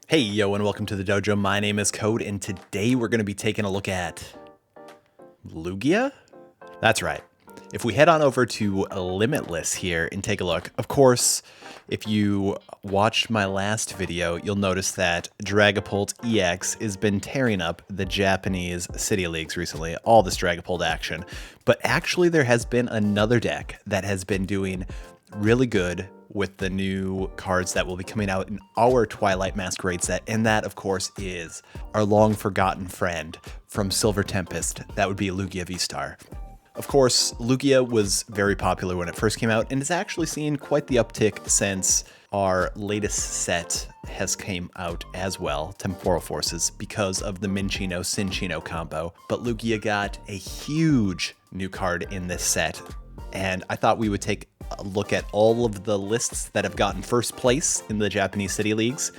Hey yo, and welcome to the dojo. My name is Code, and today we're going to be taking a look at Lugia? That's right. If we head on over to Limitless here and take a look, of course, if you watched my last video, you'll notice that Dragapult EX has been tearing up the Japanese City Leagues recently, all this Dragapult action. But actually, there has been another deck that has been doing really good with the new cards that will be coming out in our Twilight Masquerade set, and that, of course, is our long-forgotten friend from Silver Tempest. That would be Lugia V-Star. Of course, Lugia was very popular when it first came out, and it's actually seen quite the uptick since our latest set has came out as well, Temporal Forces, because of the Minccino-Cinccino combo. But Lugia got a huge new card in this set, and I thought we would take a look at all of the lists that have gotten first place in the Japanese City Leagues,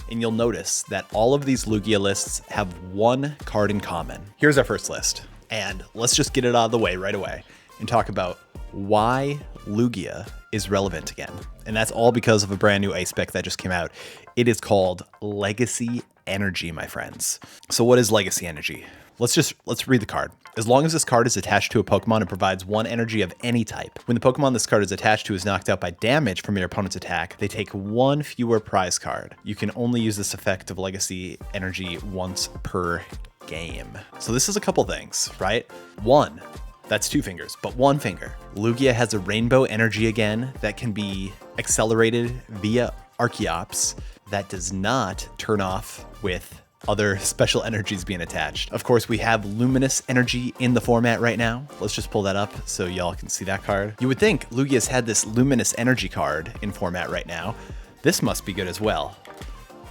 and you'll notice that all of these Lugia lists have one card in common. Here's our first list, and let's just get it out of the way right away and talk about why Lugia is relevant again. And that's all because of a brand new ace spec that just came out. It is called Legacy Energy, my friends. So what is Legacy Energy? Let's read the card. As long as this card is attached to a Pokemon and provides one energy of any type, when the Pokemon this card is attached to is knocked out by damage from your opponent's attack, they take one fewer prize card. You can only use this effect of Legacy Energy once per game. So this is a couple things, right? One, that's two fingers, but one finger. Lugia has a Rainbow Energy again that can be accelerated via Archeops that does not turn off with other special energies being attached. Of course, we have Luminous Energy in the format right now. Let's just pull that up so y'all can see that card. You would think Lugia's had this Luminous Energy card in format right now. This must be good as well.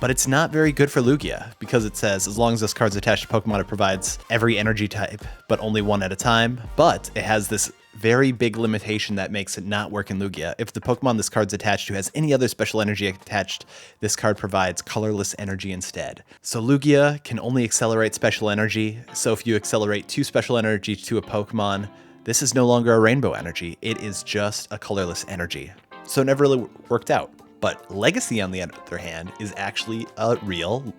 But it's not very good for Lugia because it says as long as this card's attached to Pokemon, it provides every energy type, but only one at a time. But it has this very big limitation that makes it not work in Lugia. If the Pokemon this card's attached to has any other special energy attached, this card provides colorless energy instead. So Lugia can only accelerate special energy. So if you accelerate two special energy to a Pokemon, this is no longer a rainbow energy. It is just a colorless energy. So it never really worked out. But Legacy, on the other hand, is actually a real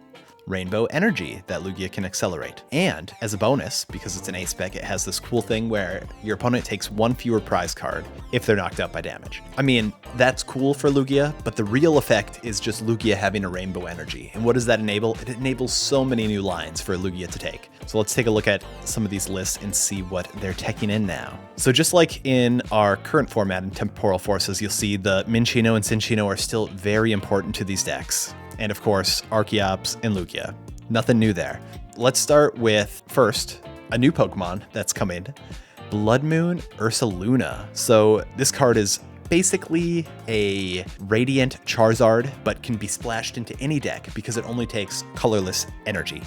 rainbow energy that Lugia can accelerate. And as a bonus, because it's an ace spec, it has this cool thing where your opponent takes one fewer prize card if they're knocked out by damage. I mean, that's cool for Lugia, but the real effect is just Lugia having a rainbow energy. And what does that enable? It enables so many new lines for Lugia to take. So let's take a look at some of these lists and see what they're teching in now. So just like in our current format in Temporal Forces, you'll see the Minccino and Cinccino are still very important to these decks. And of course, Archeops and Lugia. Nothing new there. Let's start with, first, a new Pokemon that's coming, Blood Moon Ursaluna. So this card is basically a Radiant Charizard, but can be splashed into any deck because it only takes colorless energy.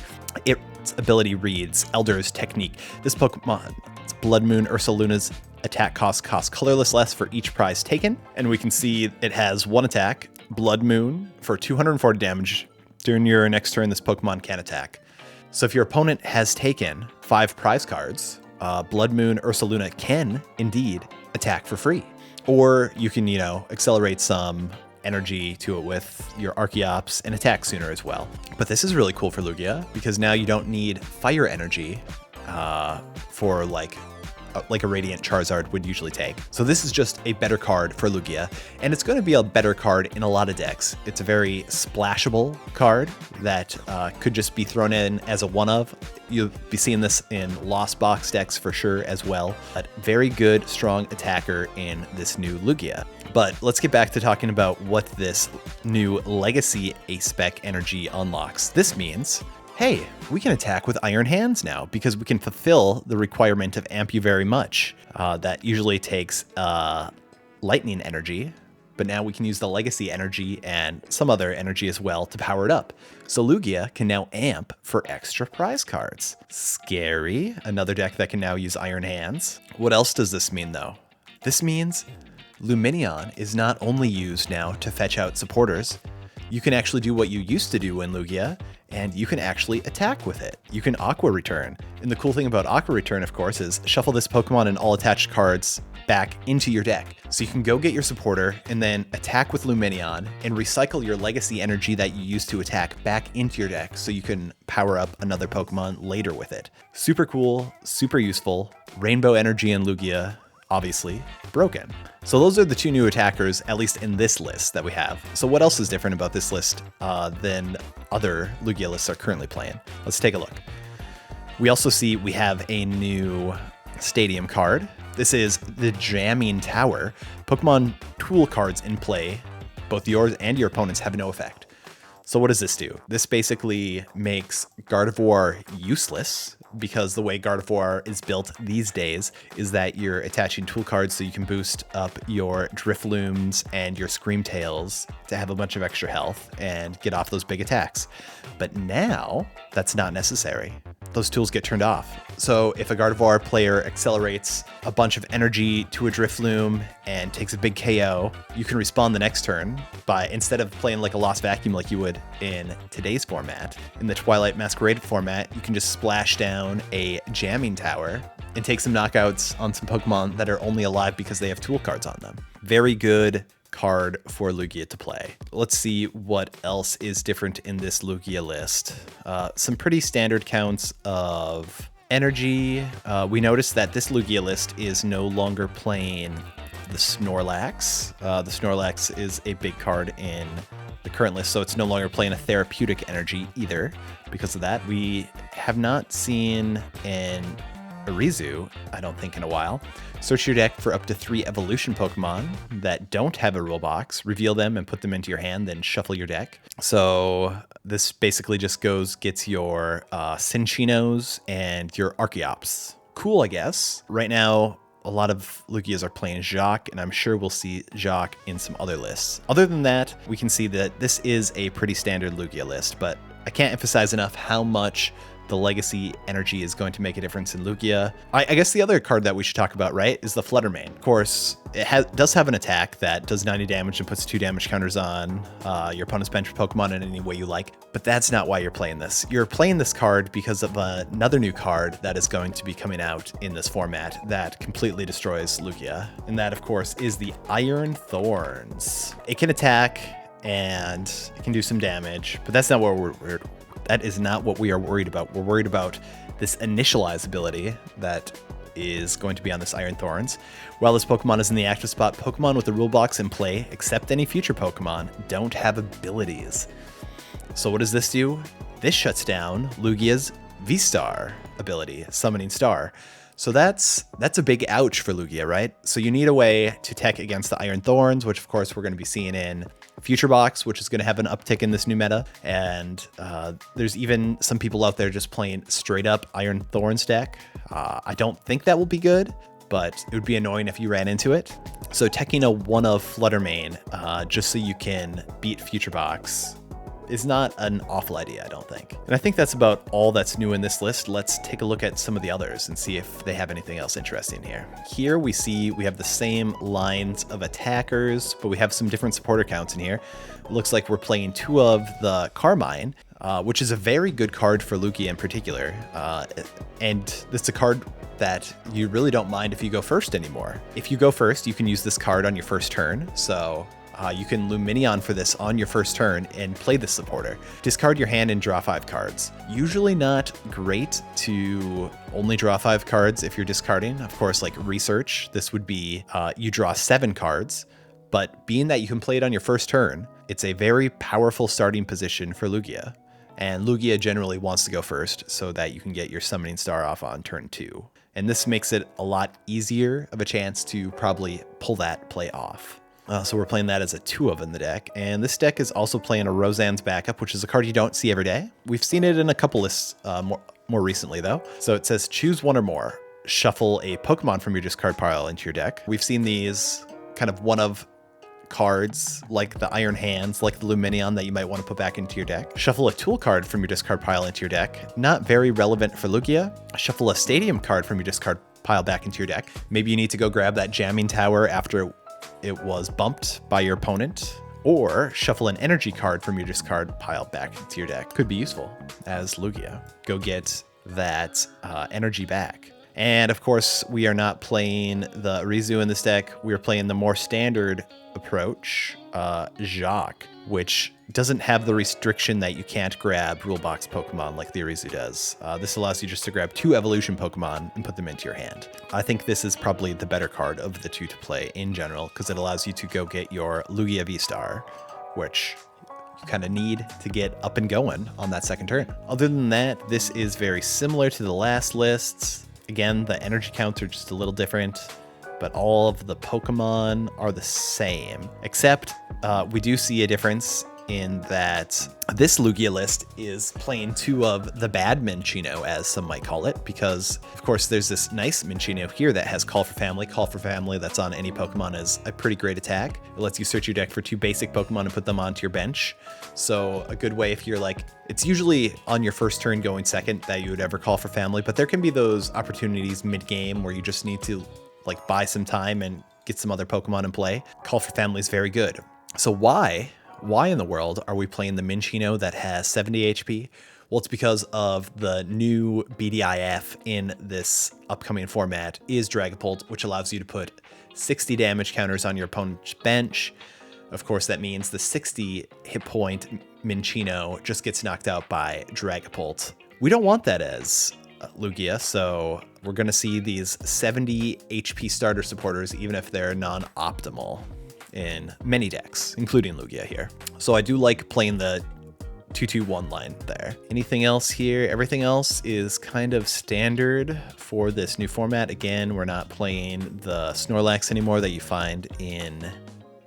Its ability reads Elder's Technique. This Pokemon, it's Blood Moon Ursaluna's attack costs colorless less for each prize taken. And we can see it has one attack, Blood Moon, for 240 damage. During your next turn, this Pokemon can attack. So if your opponent has taken 5 prize cards, Blood Moon Ursaluna can indeed attack for free. Or you can, accelerate some energy to it with your Archeops and attack sooner as well. But this is really cool for Lugia because now you don't need fire energy for like a Radiant Charizard would usually take. So this is just a better card for Lugia, and it's going to be a better card in a lot of decks. It's a very splashable card that could just be thrown in as a one-of. You'll be seeing this in Lost Box decks for sure as well. A very good, strong attacker in this new Lugia. But let's get back to talking about what this new Legacy Ace Spec energy unlocks. This means, hey, we can attack with Iron Hands now because we can fulfill the requirement of Amp You Very Much. That usually takes lightning energy, but now we can use the Legacy energy and some other energy as well to power it up. So Lugia can now amp for extra prize cards. Scary. Another deck that can now use Iron Hands. What else does this mean though? This means Lumineon is not only used now to fetch out supporters, you can actually do what you used to do in Lugia, and you can actually attack with it. You can Aqua Return. And the cool thing about Aqua Return, of course, is shuffle this Pokemon and all attached cards back into your deck. So you can go get your supporter and then attack with Lumineon and recycle your legacy energy that you used to attack back into your deck so you can power up another Pokemon later with it. Super cool, super useful. Rainbow Energy and Lugia, obviously, broken. So those are the two new attackers, at least in this list that we have. So what else is different about this list than other Lugia lists are currently playing? Let's take a look. We also see we have a new Stadium card. This is the Jamming Tower. Pokemon tool cards in play, both yours and your opponent's, have no effect. So what does this do? This basically makes Gardevoir useless, because the way Gardevoir is built these days is that you're attaching tool cards so you can boost up your Driflooms and your Screamtails to have a bunch of extra health and get off those big attacks. But now that's not necessary. Those tools get turned off. So if a Gardevoir player accelerates a bunch of energy to a Drifloom and takes a big KO, you can respawn the next turn by, instead of playing like a Lost Vacuum like you would in today's format, in the Twilight Masquerade format, you can just splash down a Jamming Tower and take some knockouts on some Pokemon that are only alive because they have tool cards on them. Very good card for Lugia to play. Let's see what else is different in this Lugia list. Some pretty standard counts of energy. We noticed that this Lugia list is no longer playing the Snorlax. The Snorlax is a big card in the current list, so it's no longer playing a therapeutic energy either. Because of that, we have not seen an Arizu, I don't think, in a while. Search your deck for up to 3 evolution Pokemon that don't have a rule box, reveal them and put them into your hand, then shuffle your deck. So this basically just gets your Cinchinos and your Archeops. Cool, I guess. Right now, a lot of Lugias are playing Jacqu, and I'm sure we'll see Jacqu in some other lists. Other than that, we can see that this is a pretty standard Lugia list, but I can't emphasize enough how much the legacy energy is going to make a difference in Lugia. I guess the other card that we should talk about, right, is the Flutterman. Of course, it does have an attack that does 90 damage and puts 2 damage counters on your opponent's bench Pokemon in any way you like, but that's not why you're playing this. You're playing this card because of another new card that is going to be coming out in this format that completely destroys Lugia, and that, of course, is the Iron Thorns. It can attack and it can do some damage, but that's not what that is not what we are worried about. We're worried about this Initialize ability that is going to be on this Iron Thorns. While this Pokemon is in the active spot, Pokemon with the rule box in play, except any future Pokemon, don't have abilities. So what does this do? This shuts down Lugia's V-Star ability, Summoning Star. So that's a big ouch for Lugia, right? So you need a way to tech against the Iron Thorns, which of course we're going to be seeing in Future Box, which is going to have an uptick in this new meta. And there's even some people out there just playing straight up Iron Thorns deck. I don't think that will be good, but it would be annoying if you ran into it. So teching a one of Flutterman just so you can beat Future Box is not an awful idea, I don't think. And I think that's about all that's new in this list. Let's take a look at some of the others and see if they have anything else interesting here. Here we see we have the same lines of attackers, but we have some different supporter counts in here. It looks like we're playing 2 of the Carmine, which is a very good card for Lugia in particular. And this is a card that you really don't mind if you go first anymore. If you go first, you can use this card on your first turn. So you can Lumineon for this on your first turn and play this supporter. Discard your hand and draw 5 cards. Usually not great to only draw 5 cards if you're discarding. Of course, like Research, this would be you draw 7 cards, but being that you can play it on your first turn, it's a very powerful starting position for Lugia. And Lugia generally wants to go first so that you can get your Summoning Star off on turn 2. And this makes it a lot easier of a chance to probably pull that play off. So we're playing that as a 2 of in the deck. And this deck is also playing a Roseannes Backup, which is a card you don't see every day. We've seen it in a couple lists more recently, though. So it says choose 1 or more. Shuffle a Pokemon from your discard pile into your deck. We've seen these kind of one of cards, like the Iron Hands, like the Lumineon that you might want to put back into your deck. Shuffle a tool card from your discard pile into your deck. Not very relevant for Lugia. Shuffle a Stadium card from your discard pile back into your deck. Maybe you need to go grab that Jamming Tower after it was bumped by your opponent, or shuffle an energy card from your discard pile back into your deck. Could be useful as Lugia. Go get that energy back. And of course, we are not playing the Raichu in this deck. We are playing the more standard approach, Jacqu, which doesn't have the restriction that you can't grab rule box Pokemon like the Raichu does. This allows you just to grab 2 evolution Pokemon and put them into your hand. I think this is probably the better card of the 2 to play in general, because it allows you to go get your Lugia V-Star, which you kind of need to get up and going on that second turn. Other than that, this is very similar to the last lists. Again, the energy counts are just a little different, but all of the Pokemon are the same, except we do see a difference in that this Lugia list is playing 2 of the bad Minccino, as some might call it, because of course there's this nice Minccino here that has Call for Family. Call for Family that's on any Pokemon is a pretty great attack. It lets you search your deck for 2 basic Pokemon and put them onto your bench. So a good way if you're like, it's usually on your first turn going second that you would ever Call for Family, but there can be those opportunities mid-game where you just need to like buy some time and get some other Pokemon in play. Call for Family is very good. So why in the world are we playing the Minccino that has 70 HP? Well, it's because of the new BDIF in this upcoming format is Dragapult, which allows you to put 60 damage counters on your opponent's bench. Of course, that means the 60 hit point Minccino just gets knocked out by Dragapult. We don't want that as Lugia, so we're going to see these 70 HP starter supporters, even if they're non-optimal in many decks, including Lugia here. So I do like playing the 2-2-1 line there. Anything else here? Everything else is kind of standard for this new format. Again, we're not playing the Snorlax anymore that you find in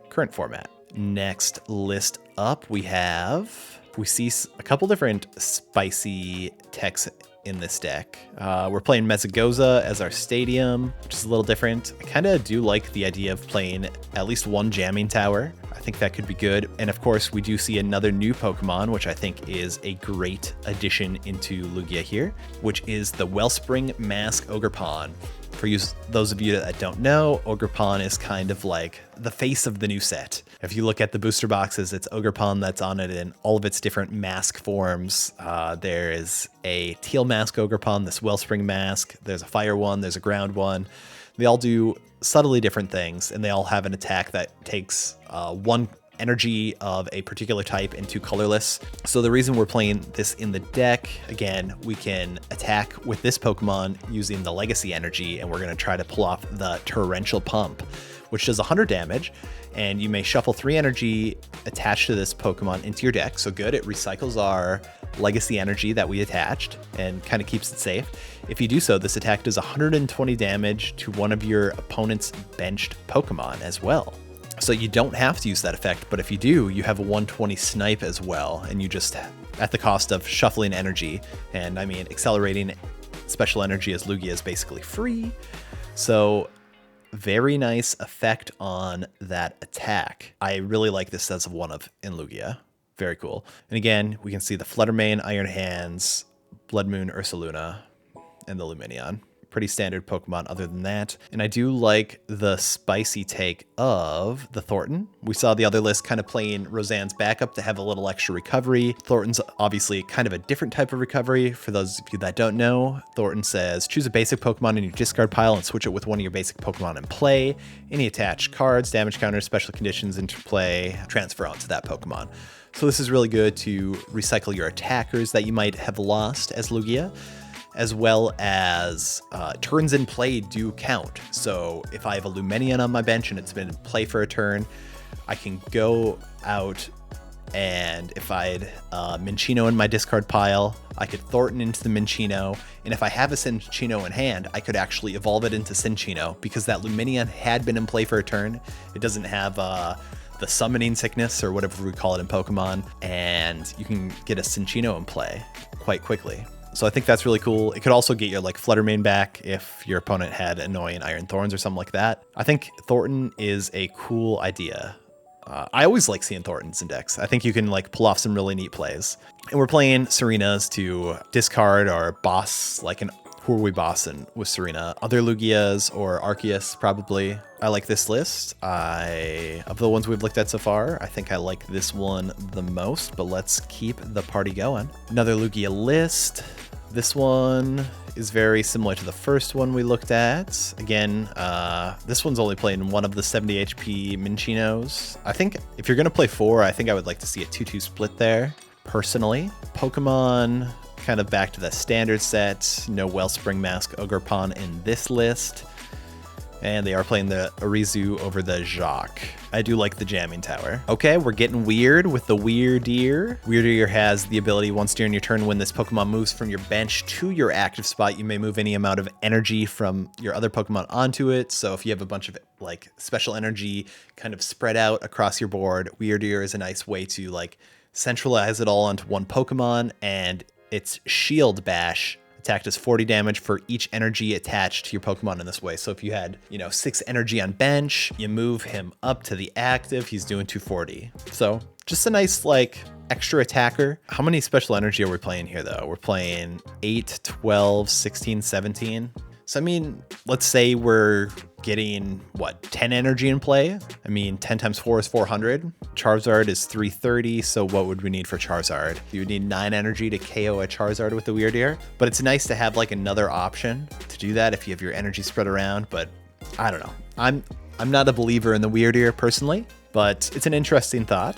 current format. Next list up, we see a couple different spicy techs in this deck. We're playing Mesagoza as our stadium, which is a little different. I kind of do like the idea of playing at least 1 jamming tower. I think that could be good. And of course, we do see another new Pokemon, which I think is a great addition into Lugia here, which is the Wellspring Mask Ogre Pon. For those of you that don't know, Ogre Pon is kind of like the face of the new set. If you look at the booster boxes, it's Ogre Pon that's on it in all of its different mask forms. There is a teal mask Ogre Pon, this Wellspring Mask, there's a fire one, there's a ground one. They all do subtly different things, and they all have an attack that takes 1 energy of a particular type and 2 colorless. So the reason we're playing this in the deck, again, we can attack with this Pokemon using the legacy energy, and we're going to try to pull off the Torrential Pump, which does 100 damage, and you may shuffle 3 energy attached to this Pokemon into your deck. So good, it recycles our legacy energy that we attached and kind of keeps it safe. If you do so, this attack does 120 damage to one of your opponent's benched Pokemon as well. So you don't have to use that effect, but if you do, you have a 120 snipe as well, and you just, at the cost of shuffling energy, and I mean, accelerating special energy as Lugia is basically free. So very nice effect on that attack. I really like this as one of in Lugia. Very cool. And again, we can see the Flutterman, Iron Hands, Blood Moon, Ursaluna, and the Lumineon. Pretty standard Pokemon other than that. And I do like the spicy take of the Thorton. We saw the other list kind of playing Roseannes Backup to have a little extra recovery. Thorton's obviously kind of a different type of recovery. For those of you that don't know, Thorton says, choose a basic Pokemon in your discard pile and switch it with one of your basic Pokemon in play. Any attached cards, damage counters, special conditions into play, transfer onto that Pokemon. So this is really good to recycle your attackers that you might have lost as Lugia, as well as turns in play do count. So if I have a Lumineon on my bench and it's been in play for a turn, I can go out, and if I had Minccino in my discard pile, I could Thorton into the Minccino, and if I have a Cinccino in hand, I could actually evolve it into Cinccino, because that Lumineon had been in play for a turn. It doesn't have the summoning sickness, or whatever we call it in Pokemon, and you can get a Cinccino in play quite quickly. So I think that's really cool. It could also get your like Flutterman back if your opponent had annoying Iron Thorns or something like that. I think Thorton is a cool idea. I always like seeing Thorntons in decks. I think you can like pull off some really neat plays. And we're playing Serenas to discard our boss, like an who are we bossing with Serena? Other Lugias or Arceus probably. I like this list. Of the ones we've looked at so far, I think I like this one the most, but let's keep the party going. Another Lugia list. This one is very similar to the first one we looked at. Again, this one's only playing one of the 70 HP Minchinos. I think if you're going to play 4, I think I would like to see a 2-2 split there, personally. Pokemon, kind of back to the standard set. No Wellspring Mask, Ogre Pon in this list. And they are playing the Arizu over the Jacqu. I do like the jamming tower. Okay, we're getting weird with the Weirdeer. Weirdeer has the ability once during your turn when this Pokemon moves from your bench to your active spot, you may move any amount of energy from your other Pokemon onto it. So if you have a bunch of like special energy kind of spread out across your board, Weirdeer is a nice way to like centralize it all onto one Pokemon, and its Shield Bash attack does 40 damage for each energy attached to your Pokemon in this way. So if you had, 6 energy on bench, you move him up to the active, he's doing 240. So just a nice, like, extra attacker. How many special energy are we playing here, though? We're playing 8, 12, 16, 17. So, I mean, let's say we're getting, 10 energy in play? 10 times 4 is 400. Charizard is 330, so what would we need for Charizard? You would need 9 energy to KO a Charizard with the Weirdeer. But it's nice to have, like, another option to do that if you have your energy spread around, but I don't know. I'm not a believer in the Weirdeer, personally, but it's an interesting thought.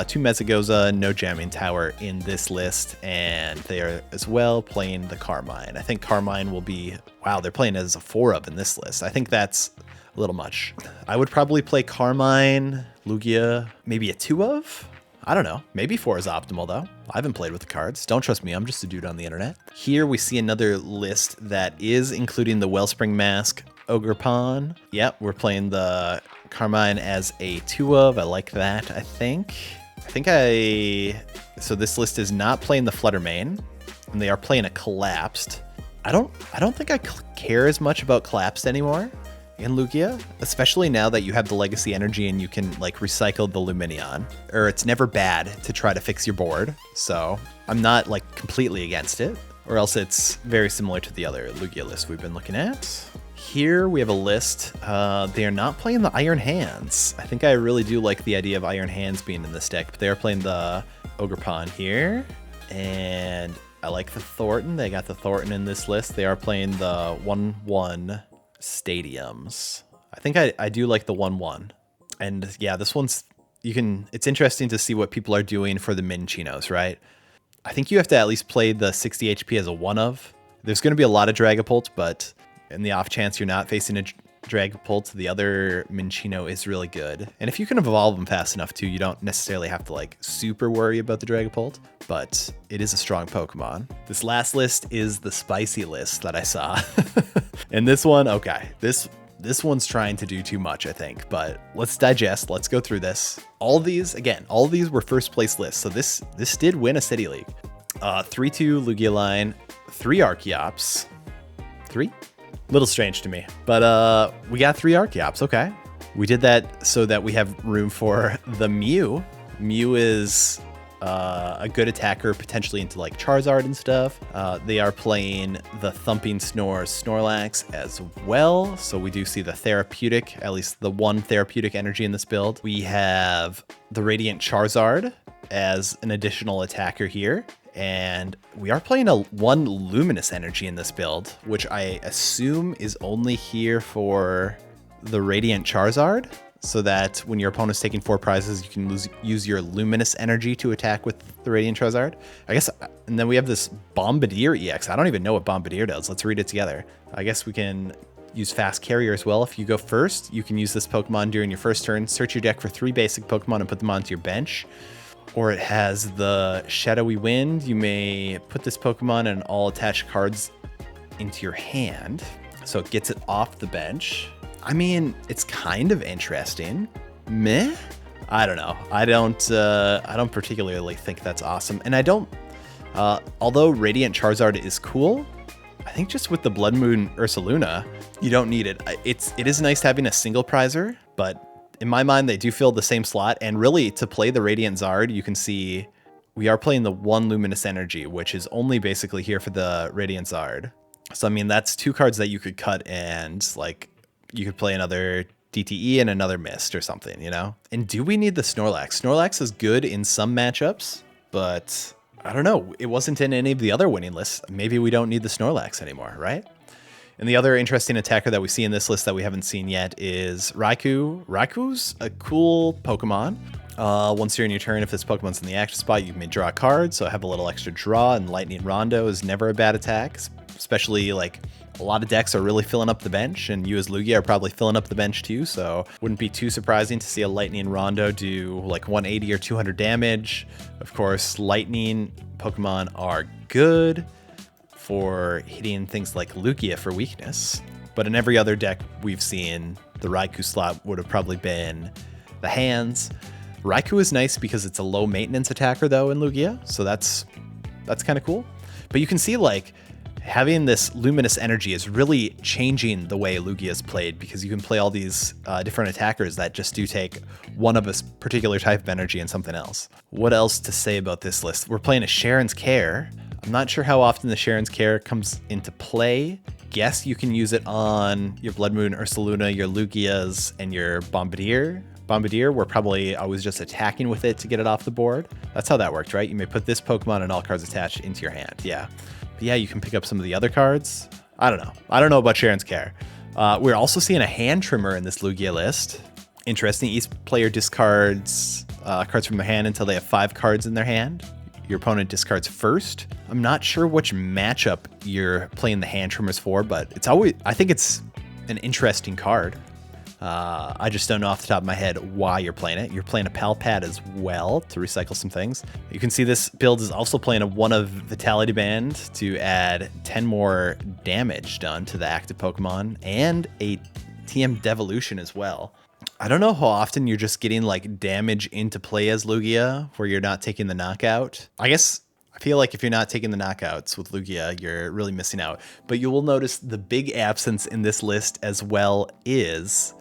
2 Mesagoza, no Jamming Tower in this list, and they are as well playing the Carmine. I think Carmine will be, wow, they're playing as a 4-of in this list. I think that's a little much. I would probably play Carmine, Lugia, maybe a 2-of? I don't know. Maybe 4 is optimal, though. I haven't played with the cards. Don't trust me. I'm just a dude on the internet. Here we see another list that is including the Wellspring Mask, Ogre Pon. Yep, we're playing the Carmine as a 2-of. I like that, I think. So this list is not playing the Flutterman, and they are playing a Collapsed. I don't think I care as much about Collapsed anymore in Lugia, especially now that you have the Legacy Energy and you can like recycle the Luminion, or it's never bad to try to fix your board. So I'm not like completely against it, or else it's very similar to the other Lugia list we've been looking at. Here we have a list. They are not playing the Iron Hands. I think I really do like the idea of Iron Hands being in this deck, but they are playing the Ogre Pon here. And I like the Thorton. They got the Thorton in this list. They are playing the 1-1 Stadiums. I think I do like the 1-1. And yeah, this one's, it's interesting to see what people are doing for the Minchinos, right? I think you have to at least play the 60 HP as a 1-of. There's going to be a lot of Dragapult, but in the off chance you're not facing a Dragapult, the other Minchino is really good. And if you can evolve them fast enough too, you don't necessarily have to like super worry about the Dragapult, but it is a strong Pokemon. This last list is the spicy list that I saw. And this one, okay, this one's trying to do too much, I think, but let's digest, let's go through this. All of these were first place lists, so this did win a City League. 3-2 Lugia line, 3 Archeops, 3? Little strange to me, but we got 3 Archeops, okay. We did that so that we have room for the Mew. Mew is a good attacker, potentially into like Charizard and stuff. They are playing the Thumping Snore Snorlax as well, so we do see the therapeutic, at least the one therapeutic energy in this build. We have the Radiant Charizard as an additional attacker here. And we are playing a 1 Luminous Energy in this build, which I assume is only here for the Radiant Charizard, so that when your opponent's taking 4 prizes, you can use your Luminous Energy to attack with the Radiant Charizard. I guess, and then we have this Bombardier EX. I don't even know what Bombardier does. Let's read it together. I guess we can use Fast Carrier as well. If you go first, you can use this Pokemon during your first turn, search your deck for 3 basic Pokemon and put them onto your bench. Or it has the Shadowy Wind. You may put this Pokemon and all attached cards into your hand, so it gets it off the bench. I mean, it's kind of interesting. Meh? I don't know. I don't particularly think that's awesome. And I don't, although Radiant Charizard is cool, I think just with the Blood Moon Ursaluna, you don't need it. It is nice having a single prizer, but in my mind, they do fill the same slot. And really, to play the Radiant Zard, you can see we are playing the 1 Luminous Energy, which is only basically here for the Radiant Zard. So, I mean, that's 2 cards that you could cut, and like you could play another DTE and another Mist or something, you know? And do we need the Snorlax? Snorlax is good in some matchups, but I don't know. It wasn't in any of the other winning lists. Maybe we don't need the Snorlax anymore, right? And the other interesting attacker that we see in this list that we haven't seen yet is Raichu. Raichu's a cool Pokemon. Once you're in your turn, if this Pokemon's in the action spot, you may draw a card, so have a little extra draw, and Lightning Rondo is never a bad attack, especially like a lot of decks are really filling up the bench, and you as Lugia are probably filling up the bench too, so wouldn't be too surprising to see a Lightning Rondo do like 180 or 200 damage. Of course, Lightning Pokemon are good for hitting things like Lugia for weakness, but in every other deck we've seen, the Raichu slot would have probably been the hands. Raichu is nice because it's a low maintenance attacker though in Lugia, so that's kind of cool. But you can see like having this luminous energy is really changing the way Lugia is played, because you can play all these different attackers that just do take one of a particular type of energy and something else. What else to say about this list? We're playing a Sharon's Care. I'm not sure how often the Sharon's Care comes into play. Guess you can use it on your Blood Moon Ursaluna, your Lugias, and your Bombardier. Bombardier, we're probably always just attacking with it to get it off the board. That's how that worked, right? You may put this Pokemon and all cards attached into your hand. Yeah. But yeah, you can pick up some of the other cards. I don't know. I don't know about Sharon's Care. We're also seeing a hand trimmer in this Lugia list. Interesting. Each player discards cards from their hand until they have 5 cards in their hand. Your opponent discards first. I'm not sure which matchup you're playing the hand trimmers for, but I think it's an interesting card. I just don't know off the top of my head why you're playing it. You're playing a Pal Pad as well to recycle some things. You can see this build is also playing a 1 of Vitality Band to add 10 more damage done to the active Pokemon, and a TM Devolution as well. I don't know how often you're just getting like damage into play as Lugia where you're not taking the knockout. I feel like if you're not taking the knockouts with Lugia, you're really missing out. But you will notice the big absence in this list as well is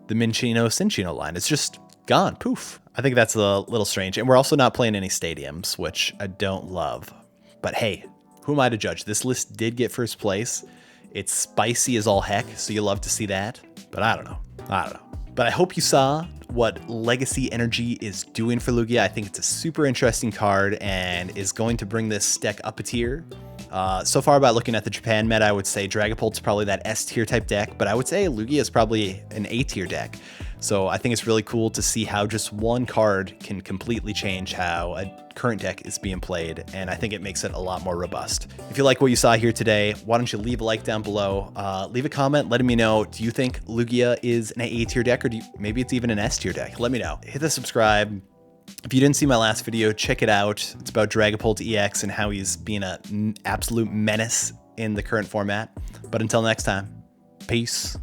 the Minccino-Cinccino line. It's just gone, poof. I think that's a little strange. And we're also not playing any stadiums, which I don't love. But hey, who am I to judge? This list did get first place. It's spicy as all heck, so you love to see that. But I don't know. But I hope you saw what Legacy Energy is doing for Lugia. I think it's a super interesting card and is going to bring this deck up a tier. So far, by looking at the Japan meta, I would say Dragapult's probably that S tier type deck, but I would say Lugia is probably an A tier deck. So I think it's really cool to see how just one card can completely change how a current deck is being played, and I think it makes it a lot more robust. If you like what you saw here today, why don't you leave a like down below, leave a comment letting me know, do you think Lugia is an A tier deck, or maybe it's even an S tier deck? Let me know. Hit the subscribe. If you didn't see my last video, check it out. It's about Dragapult EX and how he's being an absolute menace in the current format. But until next time, peace.